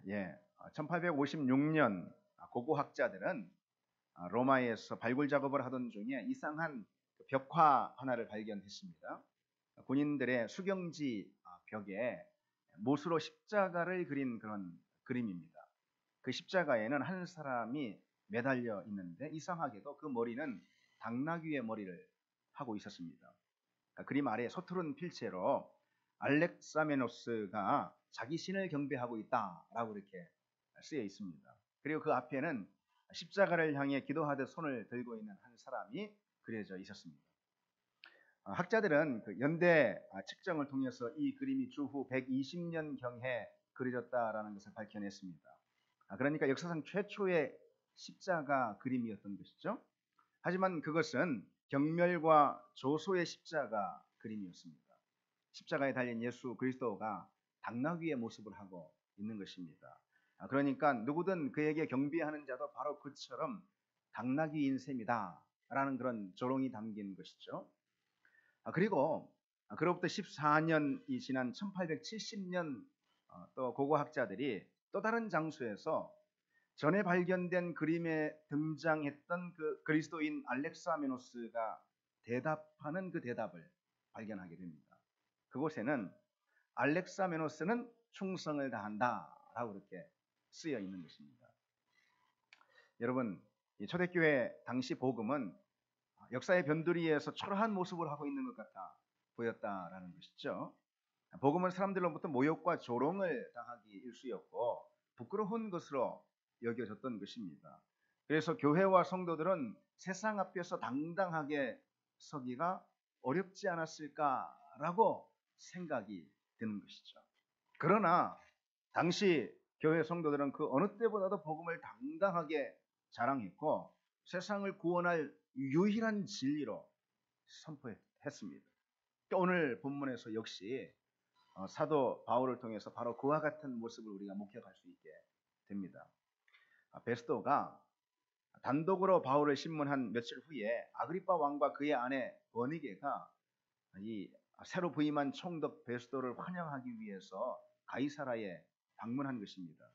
1856년 고고학자들은 로마에서 발굴 작업을 하던 중에 이상한 벽화 하나를 발견했습니다. 군인들의 수경지 벽에 못으로 십자가를 그린 그런 그림입니다. 그 십자가에는 한 사람이 매달려 있는데 이상하게도 그 머리는 당나귀의 머리를 하고 있었습니다. 그림 아래 서투른 필체로 알렉사메노스가 자기 신을 경배하고 있다라고 이렇게 쓰여 있습니다. 그리고 그 앞에는 십자가를 향해 기도하듯 손을 들고 있는 한 사람이 그려져 있었습니다. 학자들은 그 연대 측정을 통해서 이 그림이 주후 120년경에 그려졌다라는 것을 밝혀냈습니다. 그러니까 역사상 최초의 십자가 그림이었던 것이죠. 하지만 그것은 경멸과 조소의 십자가 그림이었습니다. 십자가에 달린 예수 그리스도가 당나귀의 모습을 하고 있는 것입니다. 그러니까 누구든 그에게 경배하는 자도 바로 그처럼 당나귀인 셈이다 라는 그런 조롱이 담긴 것이죠. 그리고 그로부터 14년이 지난 1870년 또 고고학자들이 또 다른 장소에서 전에 발견된 그림에 등장했던 그 그리스도인 알렉사메노스가 대답하는 그 대답을 발견하게 됩니다. 그곳에는 알렉사메노스는 충성을 다한다 라고 이렇게 쓰여 있는 것입니다. 여러분, 이 초대교회 당시 복음은 역사의 변두리에서 초라한 모습을 하고 있는 것 같아 보였다라는 것이죠. 복음은 사람들로부터 모욕과 조롱을 당하기 일쑤였고 부끄러운 것으로 여겨졌던 것입니다. 그래서 교회와 성도들은 세상 앞에서 당당하게 서기가 어렵지 않았을까라고 생각이 드는 것이죠. 그러나 당시 교회 성도들은 그 어느 때보다도 복음을 당당하게 자랑했고 세상을 구원할 유일한 진리로 선포했습니다. 오늘 본문에서 역시 사도 바울을 통해서 바로 그와 같은 모습을 우리가 목격할 수 있게 됩니다. 베스도가 단독으로 바울을 신문한 며칠 후에 아그리빠 왕과 그의 아내 버니게가 이 새로 부임한 총독 베스도를 환영하기 위해서 가이사라에 방문한 것입니다.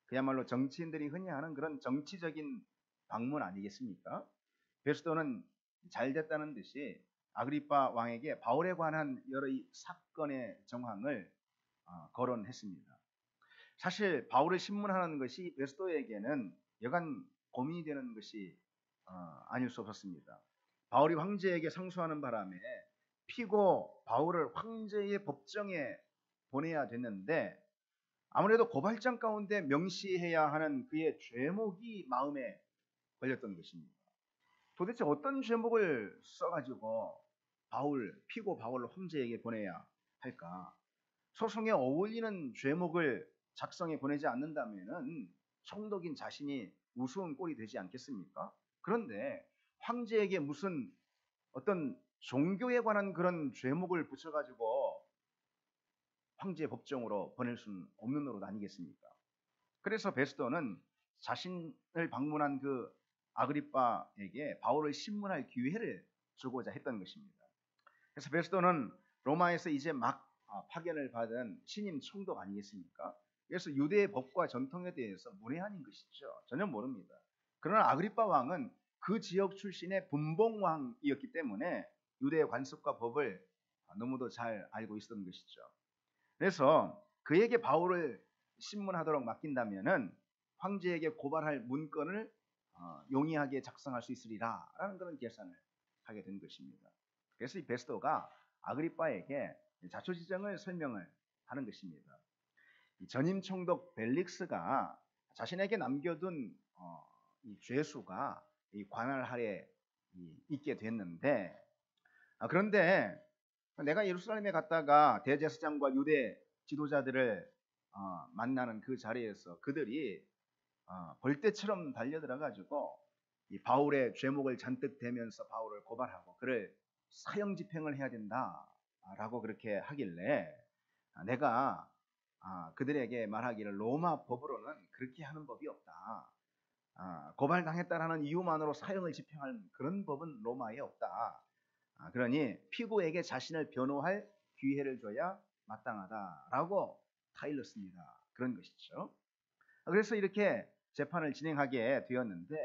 그야말로 정치인들이 흔히 하는 그런 정치적인 방문 아니겠습니까? 베스도는 잘 됐다는 듯이 아그리빠 왕에게 바울에 관한 여러 이 사건의 정황을 거론했습니다. 사실 바울을 신문하는 것이 베스도에게는 여간 고민이 되는 것이 아닐 수 없었습니다. 바울이 황제에게 상소하는 바람에 피고 바울을 황제의 법정에 보내야 됐는데 아무래도 고발장 가운데 명시해야 하는 그의 죄목이 마음에 걸렸던 것입니다. 도대체 어떤 죄목을 써가지고 피고 바울을 황제에게 보내야 할까? 소송에 어울리는 죄목을 작성해 보내지 않는다면은 총독인 자신이 우스운 꼴이 되지 않겠습니까? 그런데 황제에게 무슨 어떤 종교에 관한 그런 죄목을 붙여가지고 황제 법정으로 보낼 수는 없는 노릇 아니겠습니까? 그래서 베스도는 자신을 방문한 그 아그리빠에게 바울을 신문할 기회를 주고자 했던 것입니다. 그래서 베스도는 로마에서 이제 막 파견을 받은 신임 총독 아니겠습니까? 그래서 유대의 법과 전통에 대해서 문외한인 것이죠. 전혀 모릅니다. 그러나 아그리빠 왕은 그 지역 출신의 분봉왕이었기 때문에 유대의 관습과 법을 너무도 잘 알고 있었던 것이죠. 그래서 그에게 바울을 신문하도록 맡긴다면은 황제에게 고발할 문건을 용이하게 작성할 수 있으리라라는 그런 계산을 하게 된 것입니다. 그래서 이 베스도가 아그리빠에게 자초지정을 설명을 하는 것입니다. 이 전임 총독 벨릭스가 자신에게 남겨둔 이 죄수가 이 관할 하에 있게 됐는데 그런데 내가 예루살렘에 갔다가 대제사장과 유대 지도자들을 만나는 그 자리에서 그들이 벌떼처럼 달려들어 가지고 이 바울의 죄목을 잔뜩 대면서 바울을 고발하고 그를 사형 집행을 해야 된다라고 그렇게 하길래 내가 그들에게 말하기를 로마 법으로는 그렇게 하는 법이 없다. 고발당했다라는 이유만으로 사형을 집행할 그런 법은 로마에 없다. 그러니 피고에게 자신을 변호할 기회를 줘야 마땅하다라고 타일렀습니다. 그런 것이죠. 그래서 이렇게 재판을 진행하게 되었는데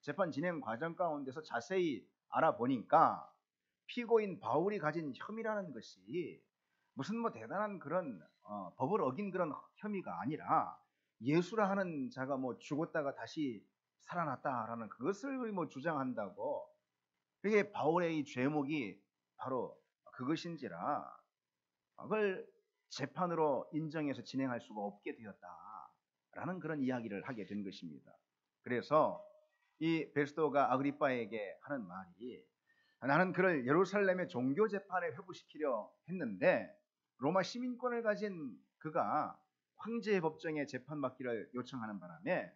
재판 진행 과정 가운데서 자세히 알아보니까 피고인 바울이 가진 혐의라는 것이 무슨 뭐 대단한 그런 법을 어긴 그런 혐의가 아니라 예수라 하는 자가 뭐 죽었다가 다시 살아났다라는 그것을 뭐 주장한다고, 그게 바울의 이 죄목이 바로 그것인지라 그걸 재판으로 인정해서 진행할 수가 없게 되었다라는 그런 이야기를 하게 된 것입니다. 그래서 이 베스도가 아그리빠에게 하는 말이, 나는 그를 예루살렘의 종교 재판에 회부시키려 했는데 로마 시민권을 가진 그가 황제의 법정에 재판받기를 요청하는 바람에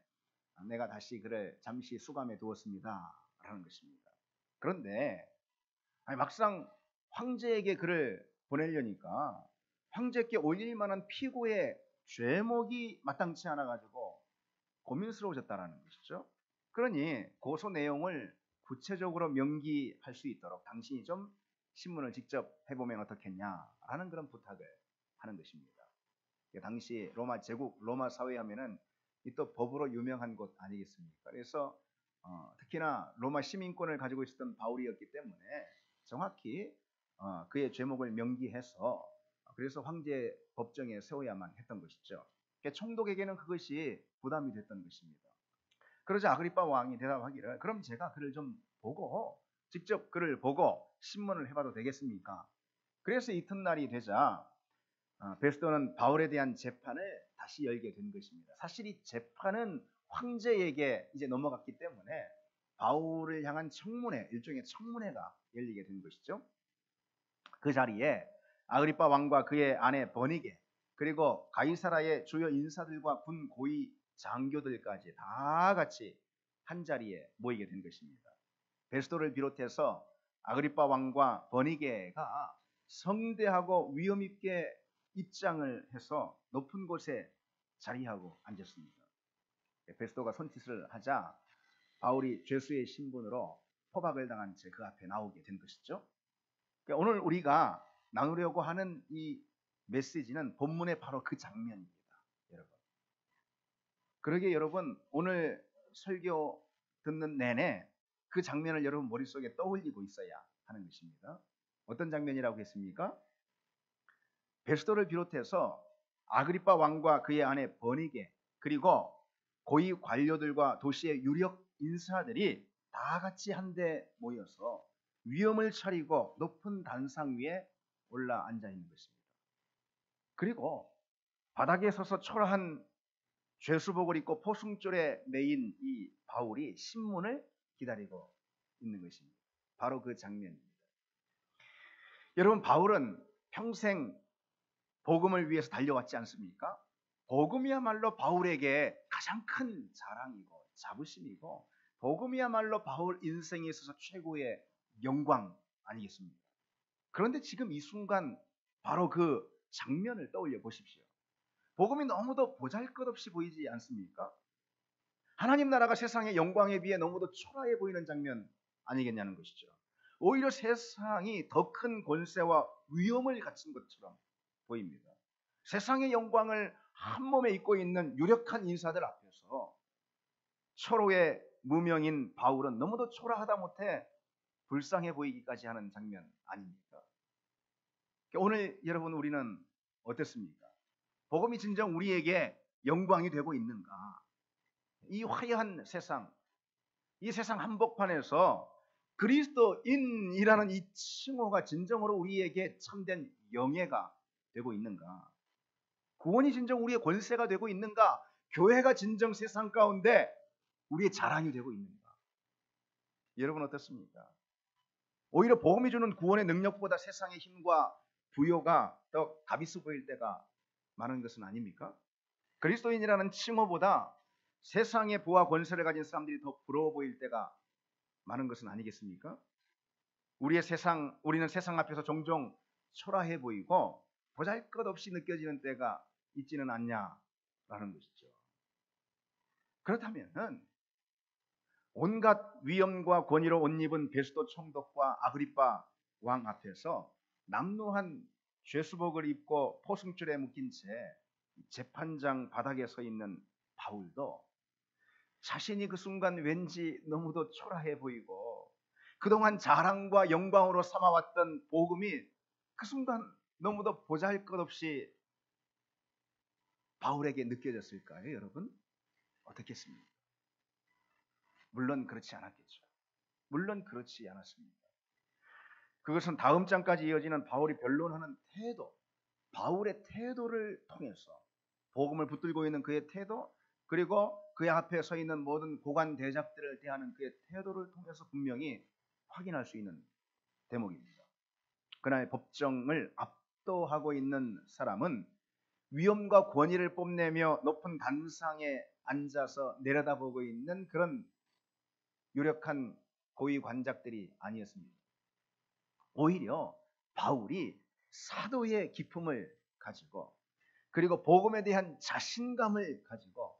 내가 다시 그를 잠시 수감해 두었습니다 라는 것입니다. 그런데 막상 황제에게 그를 보내려니까 황제께 올릴 만한 피고의 죄목이 마땅치 않아 가지고 고민스러워졌다라는 것이죠. 그러니 고소 내용을 구체적으로 명기할 수 있도록 당신이 좀 신문을 직접 해보면 어떻겠냐라는 그런 부탁을 하는 것입니다. 당시 로마 제국, 로마 사회 하면은 이 또 법으로 유명한 곳 아니겠습니까? 그래서 특히나 로마 시민권을 가지고 있었던 바울이었기 때문에 정확히 그의 죄목을 명기해서 그래서 황제 법정에 세워야만 했던 것이죠. 총독에게는 그것이 부담이 됐던 것입니다. 그러자 아그리빠 왕이 대답하기를, 그럼 제가 그를 좀 보고 직접 그를 보고 신문을 해봐도 되겠습니까? 그래서 이튿날이 되자 베스도는 바울에 대한 재판을 다시 열게 된 것입니다. 사실 이 재판은 황제에게 이제 넘어갔기 때문에 바울을 향한 청문회, 일종의 청문회가 열리게 된 것이죠. 그 자리에 아그리빠 왕과 그의 아내 버니게, 그리고 가이사라의 주요 인사들과 군 고위 장교들까지 다 같이 한 자리에 모이게 된 것입니다. 베스도를 비롯해서 아그리빠 왕과 버니게가 성대하고 위험 있게 입장을 해서 높은 곳에 자리하고 앉았습니다. 베스도가 손짓을 하자 바울이 죄수의 신분으로 포박을 당한 채 그 앞에 나오게 된 것이죠. 그러니까 오늘 우리가 나누려고 하는 이 메시지는 본문의 바로 그 장면입니다, 여러분. 그러게 여러분, 오늘 설교 듣는 내내 그 장면을 여러분 머릿속에 떠올리고 있어야 하는 것입니다. 어떤 장면이라고 했습니까? 베스도를 비롯해서 아그리빠 왕과 그의 아내 버니게, 그리고 고위 관료들과 도시의 유력 인사들이 다 같이 한데 모여서 위험을 차리고 높은 단상 위에 올라 앉아 있는 것입니다. 그리고 바닥에 서서 초라한 죄수복을 입고 포승줄에 매인 이 바울이 신문을 기다리고 있는 것입니다. 바로 그 장면입니다. 여러분, 바울은 평생 복음을 위해서 달려왔지 않습니까? 복음이야말로 바울에게 가장 큰 자랑이고 자부심이고, 복음이야말로 바울 인생에 있어서 최고의 영광 아니겠습니까? 그런데 지금 이 순간 바로 그 장면을 떠올려 보십시오. 복음이 너무도 보잘것없이 보이지 않습니까? 하나님 나라가 세상의 영광에 비해 너무도 초라해 보이는 장면 아니겠냐는 것이죠. 오히려 세상이 더 큰 권세와 위엄을 갖춘 것처럼 보입니다. 세상의 영광을 한 몸에 입고 있는 유력한 인사들 앞에서 초로의 무명인 바울은 너무도 초라하다 못해 불쌍해 보이기까지 하는 장면 아닙니까? 오늘 여러분, 우리는 어떻습니까? 복음이 진정 우리에게 영광이 되고 있는가? 이 화려한 세상, 이 세상 한복판에서 그리스도인이라는 이 칭호가 진정으로 우리에게 참된 영예가 되고 있는가? 구원이 진정 우리의 권세가 되고 있는가? 교회가 진정 세상 가운데 우리의 자랑이 되고 있는가? 여러분 어떻습니까? 오히려 복음이 주는 구원의 능력보다 세상의 힘과 부요가 더 값있어 보일 때가 많은 것은 아닙니까? 그리스도인이라는 칭호보다 세상의 부와 권세를 가진 사람들이 더 부러워 보일 때가 많은 것은 아니겠습니까? 우리는 세상 앞에서 종종 초라해 보이고 보잘것없이 느껴지는 때가 있지는 않냐라는 것이죠. 그렇다면 온갖 위엄과 권위로 옷 입은 베스도 총독과 아그리빠 왕 앞에서 남루한 죄수복을 입고 포승줄에 묶인 채 재판장 바닥에 서 있는 바울도 자신이 그 순간 왠지 너무도 초라해 보이고 그동안 자랑과 영광으로 삼아왔던 복음이 그 순간 너무도 보잘것없이 바울에게 느껴졌을까요, 여러분? 어떻겠습니까? 물론 그렇지 않았겠죠. 물론 그렇지 않았습니다. 그것은 다음 장까지 이어지는 바울이 변론하는 태도, 바울의 태도를 통해서 복음을 붙들고 있는 그의 태도, 그리고 그의 앞에 서 있는 모든 고관 대작들을 대하는 그의 태도를 통해서 분명히 확인할 수 있는 대목입니다. 그날의 법정을 압도하고 있는 사람은 위엄과 권위를 뽐내며 높은 단상에 앉아서 내려다보고 있는 그런 유력한 고위 관작들이 아니었습니다. 오히려 바울이 사도의 기품을 가지고 그리고 복음에 대한 자신감을 가지고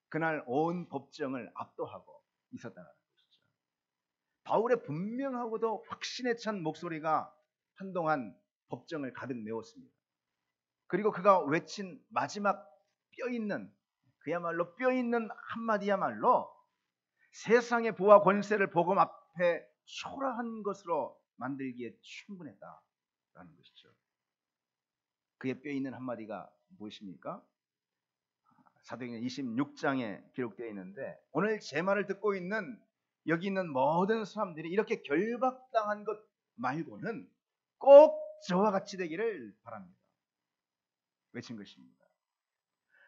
그날 온 법정을 압도하고 있었다는 것이죠. 바울의 분명하고도 확신에 찬 목소리가 한동안 법정을 가득 메웠습니다. 그리고 그가 외친 마지막 뼈있는, 그야말로 뼈있는 한마디야말로 세상의 부와 권세를 복음 앞에 초라한 것으로 만들기에 충분했다라는 것이죠. 그의 뼈있는 한마디가 무엇입니까? 사도행전 26장에 기록되어 있는데, 오늘 제 말을 듣고 있는 여기 있는 모든 사람들이 이렇게 결박당한 것 말고는 꼭 저와 같이 되기를 바랍니다. 외친 것입니다.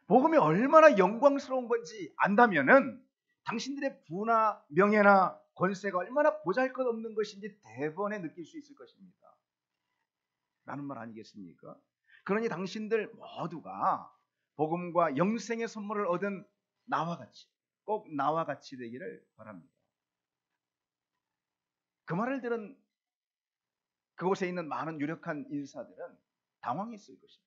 복음이 얼마나 영광스러운 건지 안다면은 당신들의 부나 명예나 권세가 얼마나 보잘것없는 것인지 대번에 느낄 수 있을 것입니다. 라는 말 아니겠습니까? 그러니 당신들 모두가 복음과 영생의 선물을 얻은 나와 같이, 꼭 나와 같이 되기를 바랍니다. 그 말을 들은 그곳에 있는 많은 유력한 인사들은 당황했을 것입니다.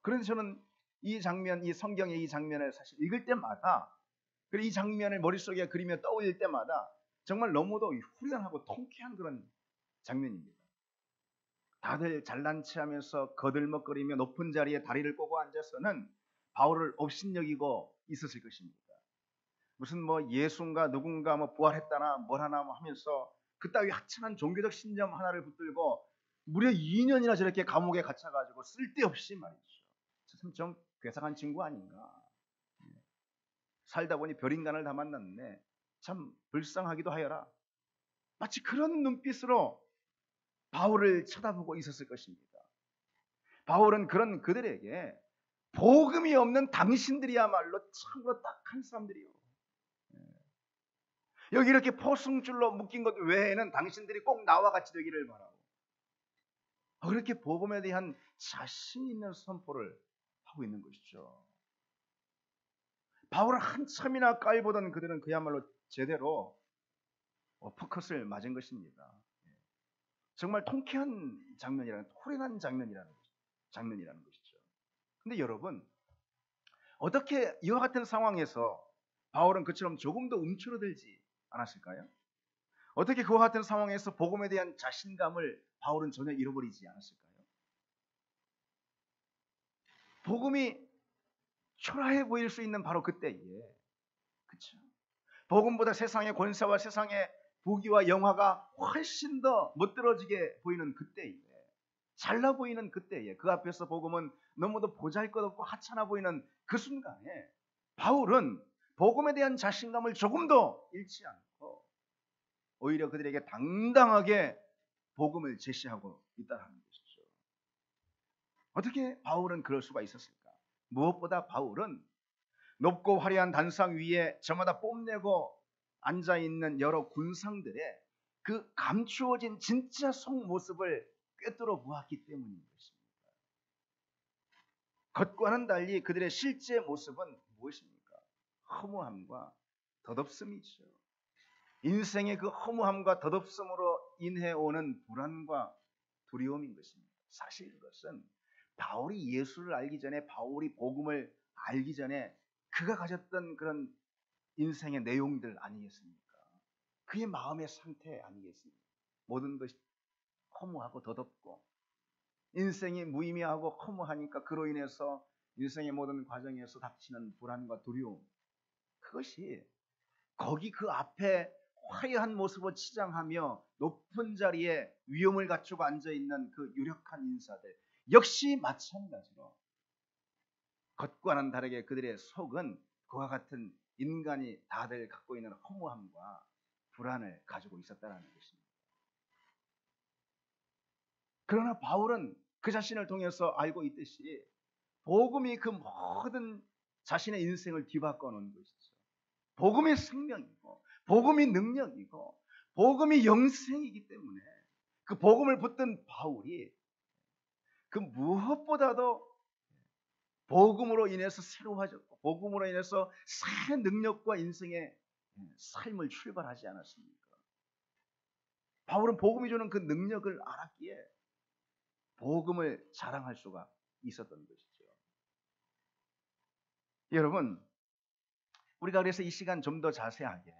그래서 저는 이 장면, 이 성경의 이 장면을 사실 읽을 때마다, 그리고 이 장면을 머릿속에 그리며 떠올릴 때마다 정말 너무도 후련하고 통쾌한 그런 장면입니다. 다들 잘난 체하면서 거들먹거리며 높은 자리에 다리를 꼬고 앉아서는 바울을 업신여기고 있었을 것입니다. 무슨 뭐 예수인가 누군가 뭐 부활했다나 뭘 하나 뭐 하면서 그따위 하찮은 종교적 신념 하나를 붙들고 무려 2년이나 저렇게 감옥에 갇혀가지고 쓸데없이 말이죠. 좀 괴상한 친구 아닌가. 살다 보니 별인간을 다 만났네. 참 불쌍하기도 하여라. 마치 그런 눈빛으로 바울을 쳐다보고 있었을 것입니다. 바울은 그런 그들에게 복음이 없는 당신들이야말로 참으로 딱한 사람들이요. 여기 이렇게 포승줄로 묶인 것 외에는 당신들이 꼭 나와 같이 되기를 바라고, 그렇게 복음에 대한 자신 있는 선포를 하고 있는 것이죠. 바울을 한참이나 깔보던 그들은 그야말로 제대로 어퍼컷을 맞은 것입니다. 정말 통쾌한 장면이라는, 후련한 장면이라는 것이죠. 근데 여러분, 어떻게 이와 같은 상황에서 바울은 그처럼 조금도 움츠러들지 않았을까요? 어떻게 그와 같은 상황에서 복음에 대한 자신감을 바울은 전혀 잃어버리지 않았을까요? 복음이 초라해 보일 수 있는 바로 그때에, 그렇죠? 복음보다 세상의 권세와 세상의 부귀와 영화가 훨씬 더 멋들어지게 보이는 그때에, 잘나 보이는 그때에, 그 앞에서 복음은 너무도 보잘것없고 하찮아 보이는 그 순간에 바울은 복음에 대한 자신감을 조금도 잃지 않고 오히려 그들에게 당당하게 복음을 제시하고 있다는 것이죠. 어떻게 바울은 그럴 수가 있었을까? 무엇보다 바울은 높고 화려한 단상 위에 저마다 뽐내고 앉아있는 여러 군상들의 그 감추어진 진짜 속모습을 꿰뚫어 보았기 때문인 것입니다. 겉과는 달리 그들의 실제 모습은 무엇입니까? 허무함과 덧없음이죠. 인생의 그 허무함과 덧없음으로 인해 오는 불안과 두려움인 것입니다. 사실 이것은 바울이 예수를 알기 전에, 바울이 복음을 알기 전에 그가 가졌던 그런 인생의 내용들 아니겠습니까? 그의 마음의 상태 아니겠습니까? 모든 것이 허무하고 덧없고 인생이 무의미하고 허무하니까 그로 인해서 인생의 모든 과정에서 닥치는 불안과 두려움, 그것이 거기 그 앞에 화려한 모습을 치장하며 높은 자리에 위엄을 갖추고 앉아있는 그 유력한 인사들 역시 마찬가지로 겉과는 다르게 그들의 속은 그와 같은 인간이 다들 갖고 있는 허무함과 불안을 가지고 있었다는 것입니다. 그러나 바울은 그 자신을 통해서 알고 있듯이 복음이 그 모든 자신의 인생을 뒤바꿔 놓은 것이죠. 복음이 생명이고 복음이 능력이고 복음이 영생이기 때문에 그 복음을 붙든 바울이 그 무엇보다도 복음으로 인해서 새로워졌고 복음으로 인해서 새 능력과 인생의 삶을 출발하지 않았습니까? 바울은 복음이 주는 그 능력을 알았기에 복음을 자랑할 수가 있었던 것이죠. 여러분, 우리가 그래서 이 시간 좀 더 자세하게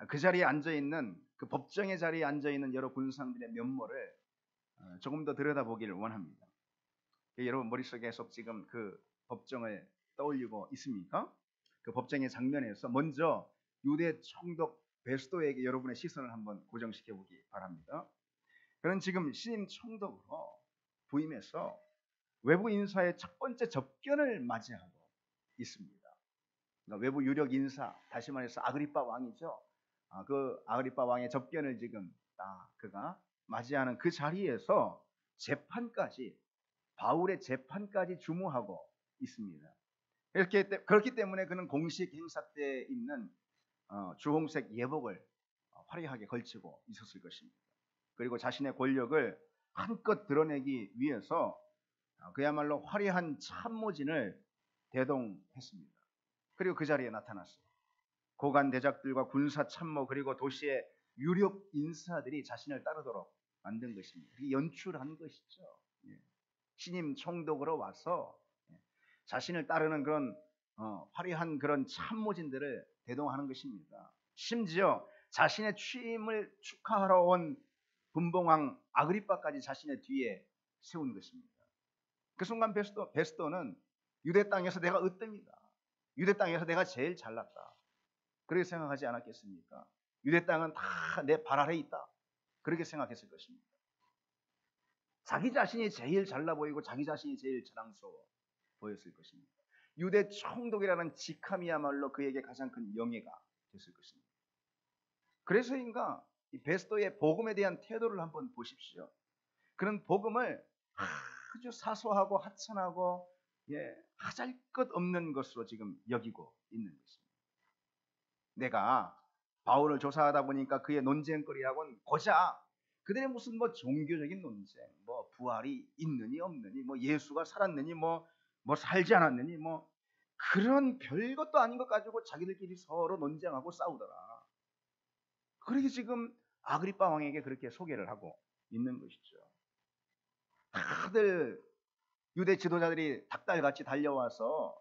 그 자리에 앉아있는 그 법정의 자리에 앉아있는 여러 군상들의 면모를 조금 더 들여다보기를 원합니다. 여러분 머릿속에 계속 지금 그 법정을 떠올리고 있습니까? 그 법정의 장면에서 먼저 유대 총독 베스도에게 여러분의 시선을 한번 고정시켜 보기 바랍니다. 그는 지금 신임 총독으로 부임해서 외부 인사의 첫 번째 접견을 맞이하고 있습니다. 그러니까 외부 유력 인사, 다시 말해서 아그리빠 왕이죠. 그 아그리빠 왕의 접견을 지금 그가 맞이하는 그 자리에서 재판까지, 바울의 재판까지 주무하고 있습니다. 그렇기 때문에 그는 공식 행사 때 입는 주홍색 예복을 화려하게 걸치고 있었을 것입니다. 그리고 자신의 권력을 한껏 드러내기 위해서 그야말로 화려한 참모진을 대동했습니다. 그리고 그 자리에 나타났어요. 고관 대작들과 군사 참모 그리고 도시의 유력 인사들이 자신을 따르도록 만든 것입니다. 연출한 것이죠. 신임 총독으로 와서 자신을 따르는 그런 화려한 그런 참모진들을 대동하는 것입니다. 심지어 자신의 취임을 축하하러 온 분봉왕 아그리빠까지 자신의 뒤에 세운 것입니다. 그 순간 베스도는 유대 땅에서 내가 으뜸이다. 유대 땅에서 내가 제일 잘났다. 그렇게 생각하지 않았겠습니까? 유대 땅은 다 내 발 아래에 있다. 그렇게 생각했을 것입니다. 자기 자신이 제일 잘나 보이고 자기 자신이 제일 자랑스러워 보였을 것입니다. 유대 총독이라는 직함이야말로 그에게 가장 큰 영예가 됐을 것입니다. 그래서인가 이 베스도의 복음에 대한 태도를 한번 보십시오. 그는 복음을 아주 사소하고 하찮하고 하잘것 없는 것으로 지금 여기고 있는 것입니다. 내가 바울을 조사하다 보니까 그의 논쟁거리하고는 고작 그들의 무슨 종교적인 논쟁, 부활이 있느니 없느니, 예수가 살았느니, 살지 않았느니, 그런 별것도 아닌 것 가지고 자기들끼리 서로 논쟁하고 싸우더라. 그렇게 지금 아그리빠 왕에게 그렇게 소개를 하고 있는 것이죠. 다들 유대 지도자들이 닭달같이 달려와서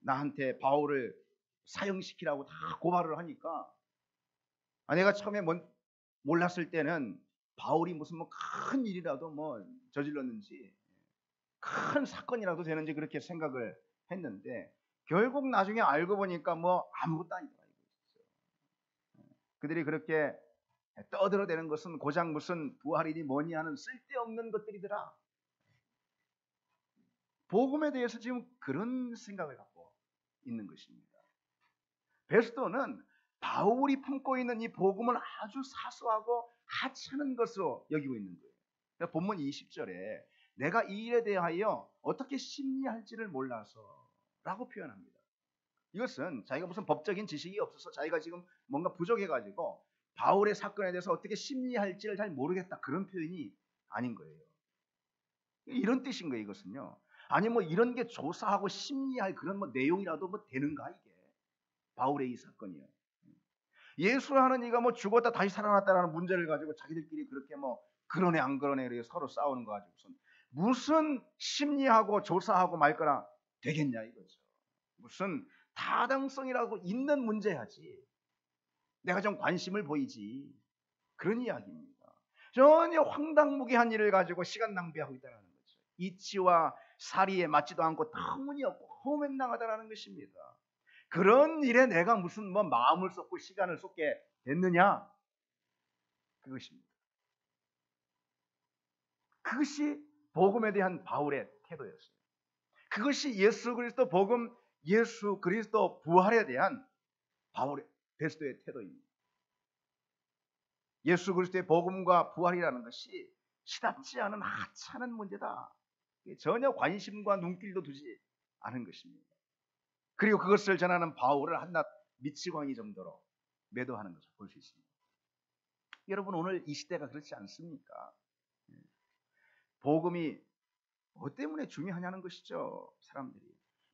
나한테 바울을 사형시키라고 다 고발을 하니까 내가 처음에 몰랐을 때는 바울이 무슨 큰 일이라도 저질렀는지 큰 사건이라도 되는지 그렇게 생각을 했는데 결국 나중에 알고 보니까 아무것도 아니더라. 그들이 그렇게 떠들어대는 것은 고작 무슨 부활이니 뭐니 하는 쓸데없는 것들이더라. 복음에 대해서 지금 그런 생각을 갖고 있는 것입니다. 베스도는 바울이 품고 있는 이 복음을 아주 사소하고 하찮은 것으로 여기고 있는 거예요. 그러니까 본문 20절에 내가 이 일에 대하여 어떻게 심리할지를 몰라서 라고 표현합니다. 이것은 자기가 무슨 법적인 지식이 없어서 자기가 지금 뭔가 부족해가지고 바울의 사건에 대해서 어떻게 심리할지를 잘 모르겠다, 그런 표현이 아닌 거예요. 이런 뜻인 거예요. 이것은요. 아니 이런 게 조사하고 심리할 그런 내용이라도 되는가 이게 바울의 이 사건이요. 예수라는 이가 죽었다 다시 살아났다라는 문제를 가지고 자기들끼리 그렇게 그러네 안 그러네 이렇게 서로 싸우는 거 가지고선 무슨 심리하고 조사하고 말 거나 되겠냐 이거죠. 무슨 타당성이라고 있는 문제야지. 내가 좀 관심을 보이지. 그런 이야기입니다. 전혀 황당무계한 일을 가지고 시간 낭비하고 있다는 거죠. 이치와 사리에 맞지도 않고 터무니없고 허무맹랑하다라는 것입니다. 그런 일에 내가 무슨 마음을 쏟고 시간을 쏟게 됐느냐? 그것입니다. 그것이 복음에 대한 바울의 태도였어요. 그것이 예수 그리스도 복음, 예수 그리스도 부활에 대한 바울의 베스도의 태도입니다. 예수 그리스도의 복음과 부활이라는 것이 시답지 않은 하찮은 문제다. 전혀 관심과 눈길도 두지 않은 것입니다. 그리고 그것을 전하는 바울을 한낱 미치광이 정도로 매도하는 것을 볼 수 있습니다. 여러분, 오늘 이 시대가 그렇지 않습니까? 복음이 뭐 때문에 중요하냐는 것이죠. 사람들이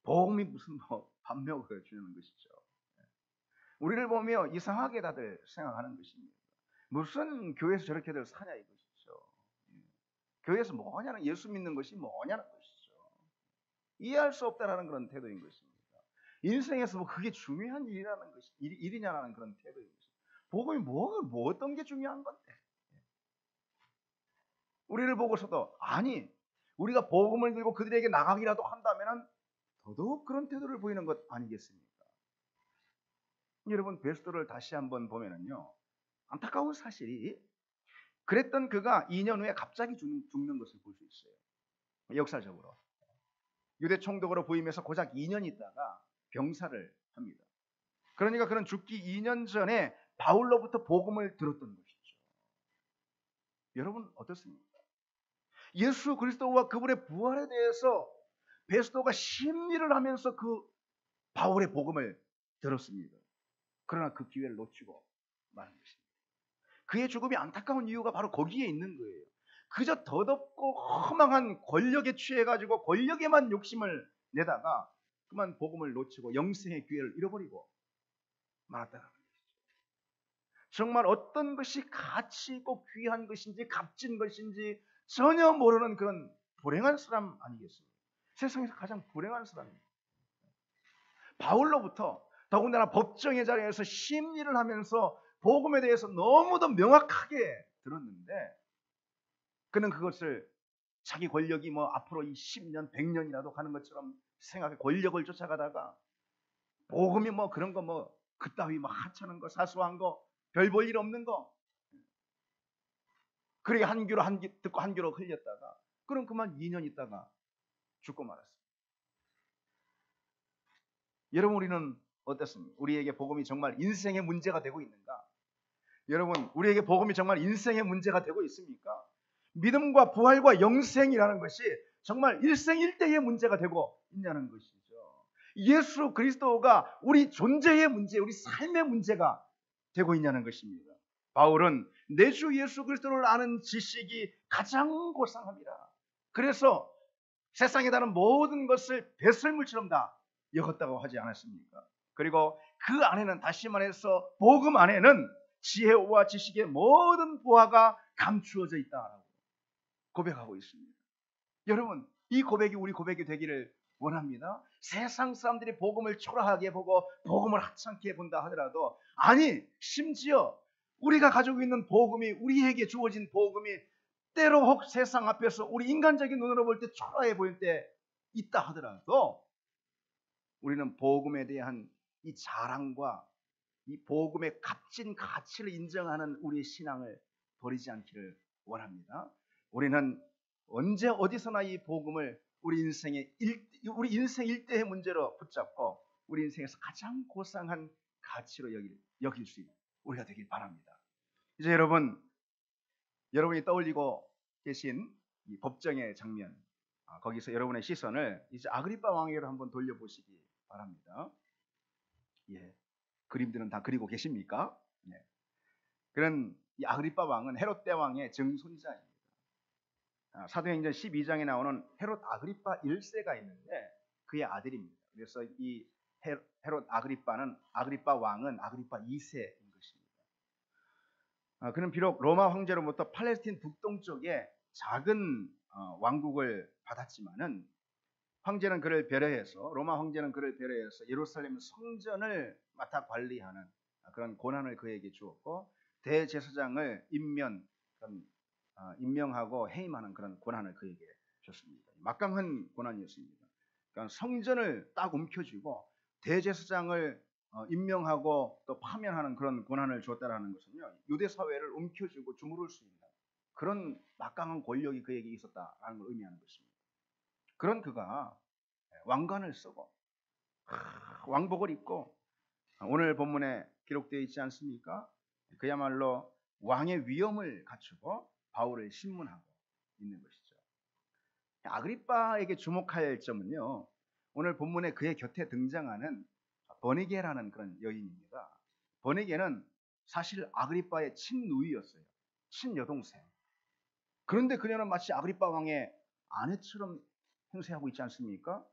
복음이 무슨 밥 먹어야 주는 것이죠. 우리를 보며 이상하게 다들 생각하는 것입니다. 무슨 교회에서 저렇게들 사냐 이것이죠. 교회에서 뭐냐는, 예수 믿는 것이 뭐냐는 것이죠. 이해할 수 없다라는 그런 태도인 것입니다. 인생에서 뭐 그게 중요한 일이라는 것이 일이냐라는 그런 태도인 것입니다. 복음이 뭐 어떤 게 중요한 건데? 우리를 보고서도 아니, 우리가 복음을 들고 그들에게 나가기라도 한다면은 더더욱 그런 태도를 보이는 것 아니겠습니까? 여러분, 베스도를 다시 한번 보면은요, 안타까운 사실이, 그랬던 그가 2년 후에 갑자기 죽는 것을 볼 수 있어요. 역사적으로 유대 총독으로 부임해서 고작 2년 있다가 병사를 합니다. 그러니까 그는 죽기 2년 전에 바울로부터 복음을 들었던 것이죠. 여러분 어떻습니까? 예수 그리스도와 그분의 부활에 대해서 베스도가 심리를 하면서 그 바울의 복음을 들었습니다. 그러나 그 기회를 놓치고 마는 것입니다. 그의 죽음이 안타까운 이유가 바로 거기에 있는 거예요. 그저 더덥고 허망한 권력에 취해가지고 권력에만 욕심을 내다가 그만 복음을 놓치고 영생의 기회를 잃어버리고 말았다는 것이죠. 정말 어떤 것이 가치 있고 귀한 것인지 값진 것인지 전혀 모르는 그런 불행한 사람 아니겠습니까? 세상에서 가장 불행한 사람입니다. 바울로부터 더군다나 법정의 자리에서 심리를 하면서 복음에 대해서 너무도 명확하게 들었는데 그는 그것을 자기 권력이 앞으로 이 10년, 100년이라도 가는 것처럼 생각해 권력을 쫓아가다가 복음이 그런 거 그따위 하찮은 거, 사소한 거, 별 볼 일 없는 거, 그렇게 한 귀로 듣고 한 귀로 흘렸다가 그럼 그만 2년 있다가 죽고 말았습니다. 여러분, 우리는 어떻습니까? 우리에게 복음이 정말 인생의 문제가 되고 있는가? 여러분, 우리에게 복음이 정말 인생의 문제가 되고 있습니까? 믿음과 부활과 영생이라는 것이 정말 일생일대의 문제가 되고 있냐는 것이죠. 예수 그리스도가 우리 존재의 문제, 우리 삶의 문제가 되고 있냐는 것입니다. 바울은 내 주 예수 그리스도를 아는 지식이 가장 고상합니다. 그래서 세상에 다른 모든 것을 배설물처럼 다 여겼다고 하지 않았습니까? 그리고 그 안에는, 다시 말해서 복음 안에는 지혜와 지식의 모든 보화가 감추어져 있다라고 고백하고 있습니다. 여러분, 이 고백이 우리 고백이 되기를 원합니다. 세상 사람들이 복음을 초라하게 보고 복음을 하찮게 본다 하더라도, 아니, 심지어 우리가 가지고 있는 복음이, 우리에게 주어진 복음이 때로 혹 세상 앞에서 우리 인간적인 눈으로 볼 때 초라해 보일 때 있다 하더라도 우리는 복음에 대한 이 자랑과 이 복음의 값진 가치를 인정하는 우리의 신앙을 버리지 않기를 원합니다. 우리는 언제 어디서나 이 복음을 우리 인생 일대의 문제로 붙잡고 우리 인생에서 가장 고상한 가치로 여길 수 있는 우리가 되길 바랍니다. 이제 여러분이 떠올리고 계신 이 법정의 장면, 거기서 여러분의 시선을 이제 아그리빠 왕에게로 한번 돌려보시기 바랍니다. 예, 그림들은 다 그리고 계십니까? 예. 그런 이 아그리빠 왕은 헤롯 대왕의 증손자입니다. 사도행전 12장에 나오는 헤롯 아그리빠 1세가 있는데 그의 아들입니다. 그래서 이 헤롯 아그리빠 왕은 아그리빠 2세인 것입니다. 그는 비록 로마 황제로부터 팔레스틴 북동쪽에 작은 왕국을 받았지만은 로마 황제는 그를 배려해서 예루살렘 성전을 맡아 관리하는 그런 권한을 그에게 주었고, 대제사장을 임명하고 해임하는 그런 권한을 그에게 줬습니다. 막강한 권한이었습니다. 그러니까 성전을 딱 움켜쥐고 대제사장을 임명하고 또 파면하는 그런 권한을 줬다라는 것은요, 유대 사회를 움켜쥐고 주무를 수 있는 그런 막강한 권력이 그에게 있었다라는 걸 의미하는 것입니다. 그런 그가 왕관을 쓰고 왕복을 입고 오늘 본문에 기록되어 있지 않습니까? 그야말로 왕의 위엄을 갖추고 바울을 신문하고 있는 것이죠. 아그리빠에게 주목할 점은요, 오늘 본문에 그의 곁에 등장하는 버니게라는 그런 여인입니다. 버니게는 사실 아그리빠의 친누이였어요. 친여동생. 그런데 그녀는 마치 아그리빠 왕의 아내처럼 행세하고 있지 않습니까?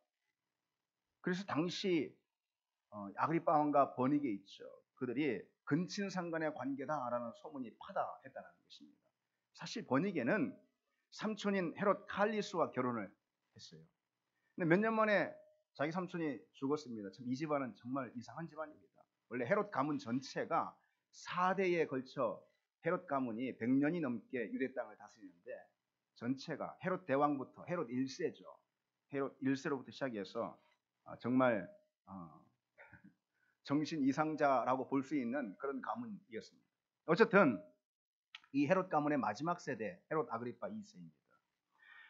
그래서 당시 아그리빠 왕과 버니게 있죠. 그들이 근친상간의 관계다라는 소문이 파다했다는 것입니다. 사실 버니게는 삼촌인 헤롯 칼리스와 결혼을 했어요. 근데 몇 년 만에 자기 삼촌이 죽었습니다. 참 이 집안은 정말 이상한 집안입니다. 원래 헤롯 가문 전체가 4대에 걸쳐 헤롯 가문이 100년이 넘게 유대 땅을 다스리는데 전체가 헤롯 대왕부터 헤롯 1세죠. 헤롯 1세로부터 시작해서 정말 정신 이상자라고 볼 수 있는 그런 가문이었습니다. 어쨌든 이 헤롯 가문의 마지막 세대 헤롯 아그리파 2세입니다.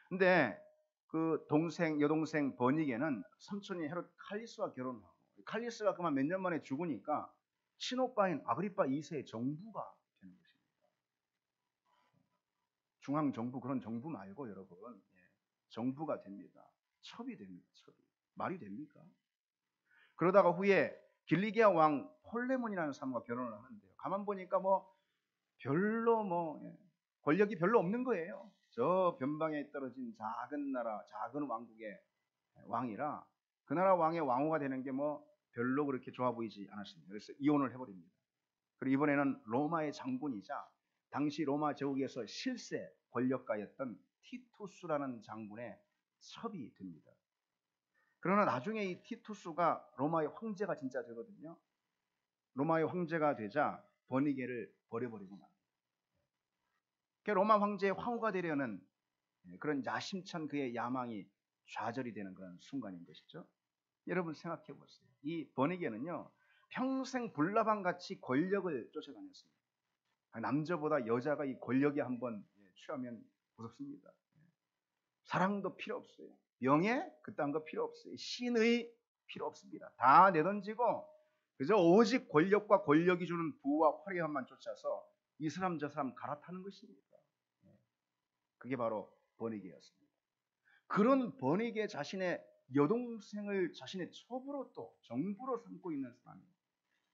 근데 그 여동생 버니게는 삼촌인 헤롯 칼리스와 결혼하고 칼리스가 그만 몇 년 만에 죽으니까 친오빠인 아그리파 2세의 정부가 되는 것입니다. 중앙정부 그런 정부 말고 여러분 정부가 됩니다. 첩이 됩니다. 첩이. 말이 됩니까? 그러다가 후에 길리기아 왕 폴레몬이라는 사람과 결혼을 하는데요. 가만 보니까 별로 권력이 별로 없는 거예요. 저 변방에 떨어진 작은 나라, 작은 왕국의 왕이라 그 나라 왕의 왕후가 되는 게 별로 그렇게 좋아 보이지 않았습니다. 그래서 이혼을 해버립니다. 그리고 이번에는 로마의 장군이자 당시 로마 제국에서 실세 권력가였던 티투스라는 장군의 첩이 됩니다. 그러나 나중에 이 티투스가 로마의 황제가 진짜 되거든요. 로마의 황제가 되자 버니게를 버려버리고 맙니다. 로마 황제의 황후가 되려는 그런 야심찬 그의 야망이 좌절이 되는 그런 순간인 것이죠. 여러분 생각해 보세요. 이 버니게는요, 평생 불나방같이 권력을 쫓아다녔습니다. 남자보다 여자가 이 권력에 한번 취하면 무섭습니다. 사랑도 필요 없어요. 명예 그딴 거 필요 없어요. 신의 필요 없습니다. 다 내던지고 그저 오직 권력과 권력이 주는 부와 화려함만 쫓아서 이 사람 저 사람 갈아타는 것입니다. 그게 바로 버니게였습니다. 그런 버니게 자신의 여동생을 자신의 첩으로 또 정부로 삼고 있는 사람이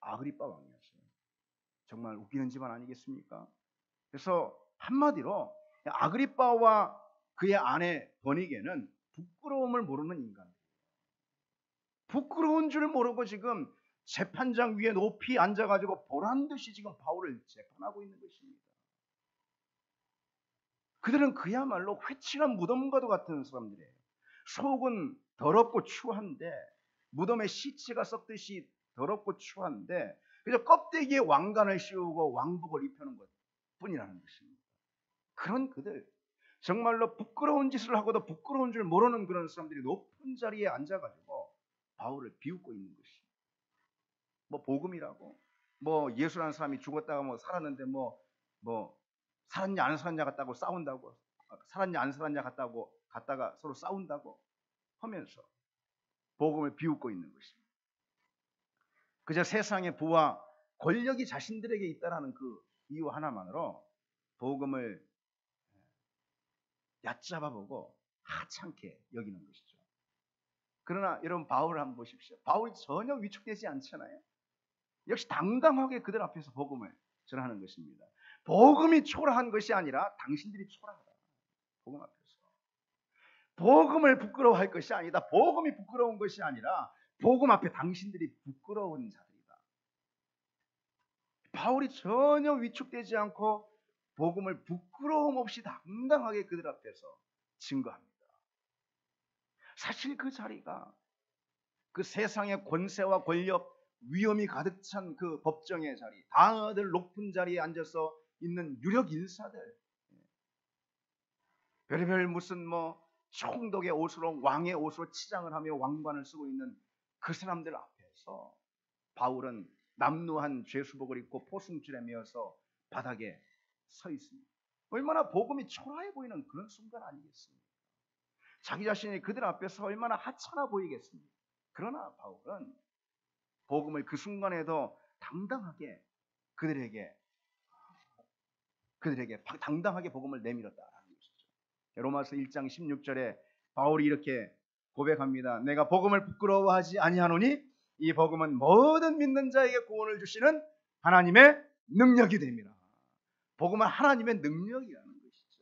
아그리빠 왕이었어요. 정말 웃기는 집안 아니겠습니까? 그래서 한마디로 아그리빠와 그의 아내 버니게는 부끄러움을 모르는 인간들이에요. 부끄러운 줄 모르고 지금 재판장 위에 높이 앉아가지고 보란듯이 지금 바울을 재판하고 있는 것입니다. 그들은 그야말로 회칠한 무덤과도 같은 사람들이에요. 속은 더럽고 추한데 무덤에 시체가 썩듯이 더럽고 추한데 그저 껍데기에 왕관을 씌우고 왕복을 입혀놓은 것 뿐이라는 것입니다. 그런 그들 정말로 부끄러운 짓을 하고도 부끄러운 줄 모르는 그런 사람들이 높은 자리에 앉아가지고 바울을 비웃고 있는 것입니다. 복음이라고 예수라는 사람이 죽었다가 살았는데 살았냐 안 살았냐 같다고 싸운다고 살았냐 안 살았냐 같다고 갔다가 서로 싸운다고 하면서 복음을 비웃고 있는 것입니다. 그저 세상의 부와 권력이 자신들에게 있다라는 그 이유 하나만으로 복음을 얕잡아보고 하찮게 여기는 것이죠. 그러나 여러분 바울을 한번 보십시오. 바울이 전혀 위축되지 않잖아요. 역시 당당하게 그들 앞에서 복음을 전하는 것입니다. 복음이 초라한 것이 아니라 당신들이 초라하다. 복음 앞에서. 복음을 부끄러워할 것이 아니다. 복음이 부끄러운 것이 아니라 복음 앞에 당신들이 부끄러운 자들이다. 바울이 전혀 위축되지 않고 복음을 부끄러움 없이 당당하게 그들 앞에서 증거합니다. 사실 그 자리가 그 세상의 권세와 권력, 위험이 가득 찬 그 법정의 자리, 다들 높은 자리에 앉아서 있는 유력 인사들, 별의별 무슨 총독의 옷으로 왕의 옷으로 치장을 하며 왕관을 쓰고 있는 그 사람들 앞에서 바울은 남루한 죄수복을 입고 포승줄에 매어서 바닥에 서 있습니다. 얼마나 복음이 초라해 보이는 그런 순간 아니겠습니까? 자기 자신이 그들 앞에서 얼마나 하찮아 보이겠습니까? 그러나 바울은 복음을 그 순간에도 당당하게 그들에게 당당하게 복음을 내밀었다라는 것이죠. 로마서 1장 16절에 바울이 이렇게 고백합니다. 내가 복음을 부끄러워하지 아니하노니 이 복음은 모든 믿는 자에게 구원을 주시는 하나님의 능력이 됩니다. 복음은 하나님의 능력이라는 것이죠.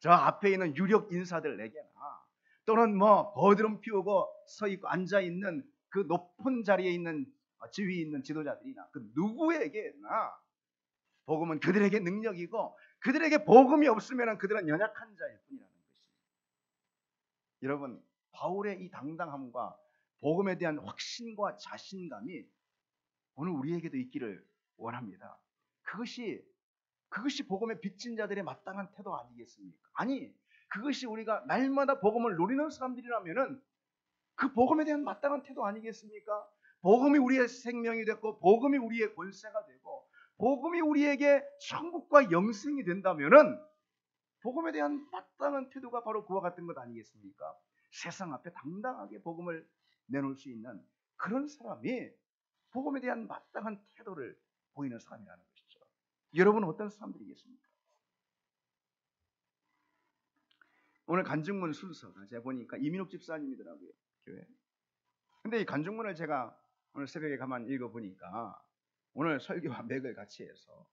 저 앞에 있는 유력 인사들에게나 또는 거드름 피우고 서 있고 앉아 있는 그 높은 자리에 있는 지위 있는 지도자들이나 그 누구에게나 복음은 그들에게 능력이고 그들에게 복음이 없으면 그들은 연약한 자일 뿐이라는 것입니다. 여러분, 바울의 이 당당함과 복음에 대한 확신과 자신감이 오늘 우리에게도 있기를 원합니다. 그것이 복음의 빚진 자들의 마땅한 태도 아니겠습니까? 아니, 그것이 우리가 날마다 복음을 누리는 사람들이라면은 그 복음에 대한 마땅한 태도 아니겠습니까? 복음이 우리의 생명이 됐고 복음이 우리의 권세가 되고 복음이 우리에게 천국과 영생이 된다면은 복음에 대한 마땅한 태도가 바로 그와 같은 것 아니겠습니까? 세상 앞에 당당하게 복음을 내놓을 수 있는 그런 사람이 복음에 대한 마땅한 태도를 보이는 사람이라는 것이죠. 여러분은 어떤 사람들이겠습니까? 오늘 간증문 순서가 제가 보니까 이민욱 집사님이더라고요, 교회. 근데 이 간증문을 제가 오늘 새벽에 가만 읽어보니까 오늘 설교와 맥을 같이 해서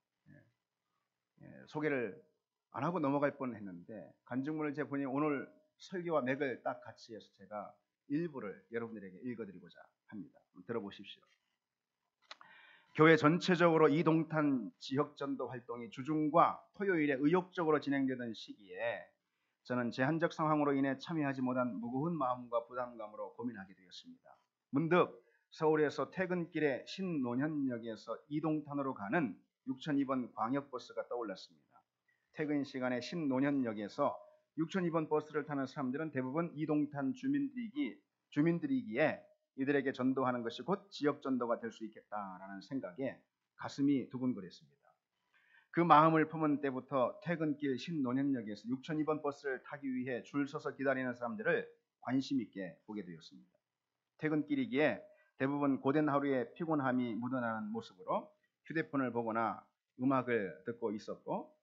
소개를 안 하고 넘어갈 뻔했는데 간증문을 제가 보니 오늘 설교와 맥을 딱 같이 해서 제가 일부를 여러분들에게 읽어드리고자 합니다. 들어보십시오. 교회 전체적으로 이동탄 지역전도 활동이 주중과 토요일에 의욕적으로 진행되던 시기에 저는 제한적 상황으로 인해 참여하지 못한 무거운 마음과 부담감으로 고민하게 되었습니다. 문득 서울에서 퇴근길에 신논현역에서 이동탄으로 가는 6002번 광역버스가 떠올랐습니다. 퇴근 시간에 신논현역에서 6002번 버스를 타는 사람들은 대부분 이동탄 주민들이기에 이들에게 전도하는 것이 곧 지역 전도가 될 수 있겠다라는 생각에 가슴이 두근거렸습니다. 그 마음을 품은 때부터 퇴근길 신논현역에서 6002번 버스를 타기 위해 줄 서서 기다리는 사람들을 관심 있게 보게 되었습니다. 퇴근길이기에 대부분 고된 하루의 피곤함이 묻어나는 모습으로 휴대폰을 보거나 음악을 듣고 있었고,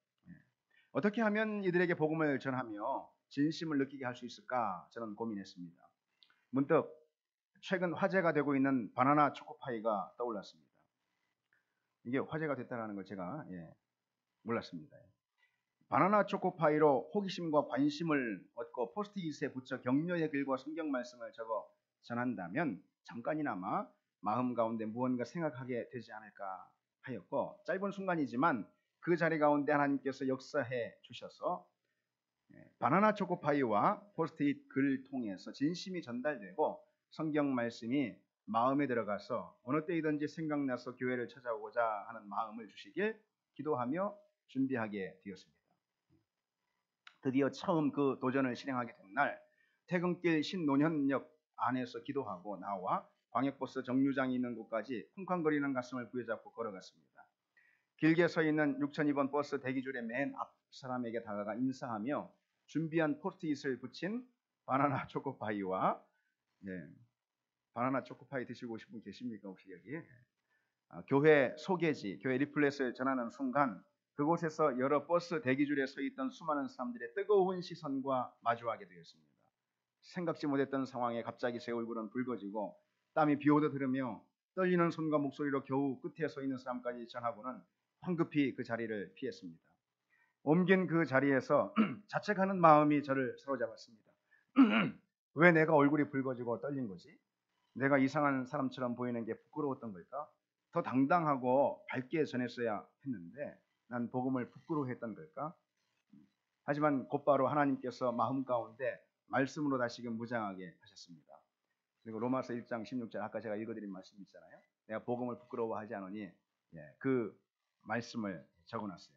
어떻게 하면 이들에게 복음을 전하며 진심을 느끼게 할 수 있을까 저는 고민했습니다. 문득 최근 화제가 되고 있는 바나나 초코파이가 떠올랐습니다. 이게 화제가 됐다는 걸 제가 몰랐습니다. 바나나 초코파이로 호기심과 관심을 얻고 포스트잇에 붙여 격려의 글과 성경 말씀을 적어 전한다면 잠깐이나마 마음 가운데 무언가 생각하게 되지 않을까 하였고, 짧은 순간이지만 그 자리 가운데 하나님께서 역사해 주셔서 바나나 초코파이와 포스트잇 글을 통해서 진심이 전달되고 성경 말씀이 마음에 들어가서 어느 때이든지 생각나서 교회를 찾아오고자 하는 마음을 주시길 기도하며 준비하게 되었습니다. 드디어 처음 그 도전을 실행하게 된 날, 퇴근길 신논현역 안에서 기도하고 나와 광역버스 정류장이 있는 곳까지 쿵쾅거리는 가슴을 부여잡고 걸어갔습니다. 길게 서 있는 6002번 버스 대기줄의 맨 앞 사람에게 다가가 인사하며 준비한 포스트잇을 붙인 바나나 초코파이와 바나나 초코파이 드시고 오신 분 계십니까 혹시 여기에? 교회 소개지, 교회 리플렛을 전하는 순간 그곳에서 여러 버스 대기줄에 서 있던 수많은 사람들의 뜨거운 시선과 마주하게 되었습니다. 생각지 못했던 상황에 갑자기 제 얼굴은 붉어지고 땀이 비오듯 흐르며 떨리는 손과 목소리로 겨우 끝에 서 있는 사람까지 전하고는 황급히 그 자리를 피했습니다. 옮긴 그 자리에서 자책하는 마음이 저를 사로잡았습니다. 왜 내가 얼굴이 붉어지고 떨린 거지? 내가 이상한 사람처럼 보이는 게 부끄러웠던 걸까? 더 당당하고 밝게 전했어야 했는데 난 복음을 부끄러워했던 걸까? 하지만 곧바로 하나님께서 마음 가운데 말씀으로 다시금 무장하게 하셨습니다. 그리고 로마서 1장 16절 아까 제가 읽어드린 말씀 있잖아요. 내가 복음을 부끄러워하지 않으니 그 말씀을 적어놨어요.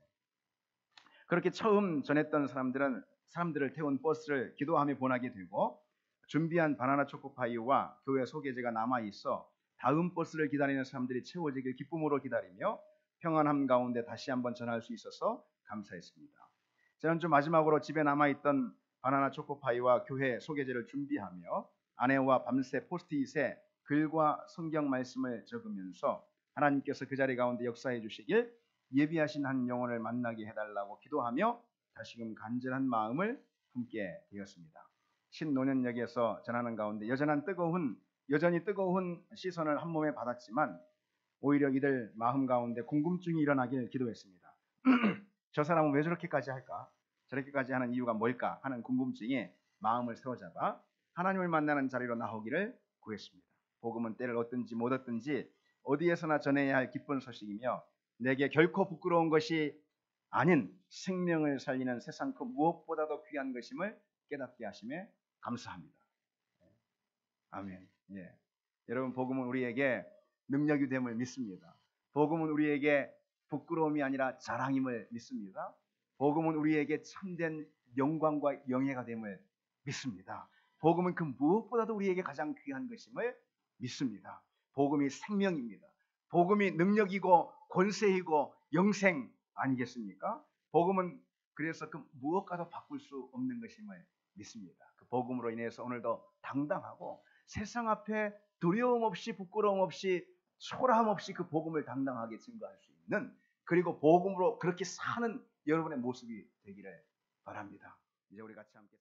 그렇게 처음 전했던 사람들은 사람들을 태운 버스를 기도함에 보내게 되고 준비한 바나나 초코파이와 교회 소개제가 남아 있어 다음 버스를 기다리는 사람들이 채워지길 기쁨으로 기다리며 평안함 가운데 다시 한번 전할 수 있어서 감사했습니다. 지난주 마지막으로 집에 남아있던 바나나 초코파이와 교회 소개제를 준비하며 아내와 밤새 포스트잇에 글과 성경 말씀을 적으면서 하나님께서 그 자리 가운데 역사해 주시길 예비하신 한 영혼을 만나게 해달라고 기도하며 다시금 간절한 마음을 품게 되었습니다. 신노년역에서 전하는 가운데 여전히 뜨거운 시선을 한 몸에 받았지만 오히려 이들 마음 가운데 궁금증이 일어나길 기도했습니다. 저 사람은 왜 저렇게까지 할까? 저렇게까지 하는 이유가 뭘까? 하는 궁금증이 마음을 사로잡아 하나님을 만나는 자리로 나오기를 구했습니다. 복음은 때를 얻든지 못 얻든지 어디에서나 전해야 할 기쁜 소식이며 내게 결코 부끄러운 것이 아닌 생명을 살리는 세상 그 무엇보다도 귀한 것임을 깨닫게 하심에 감사합니다. 아멘. 예. 여러분, 복음은 우리에게 능력이 됨을 믿습니다. 복음은 우리에게 부끄러움이 아니라 자랑임을 믿습니다. 복음은 우리에게 참된 영광과 영예가 됨을 믿습니다. 복음은 그 무엇보다도 우리에게 가장 귀한 것임을 믿습니다. 복음이 생명입니다. 복음이 능력이고 권세이고 영생 아니겠습니까? 복음은 그래서 그 무엇과도 바꿀 수 없는 것임을 믿습니다. 그 복음으로 인해서 오늘도 당당하고 세상 앞에 두려움 없이 부끄러움 없이 초라함 없이 그 복음을 당당하게 증거할 수 있는, 그리고 복음으로 그렇게 사는 여러분의 모습이 되기를 바랍니다. 이제 우리 같이 함께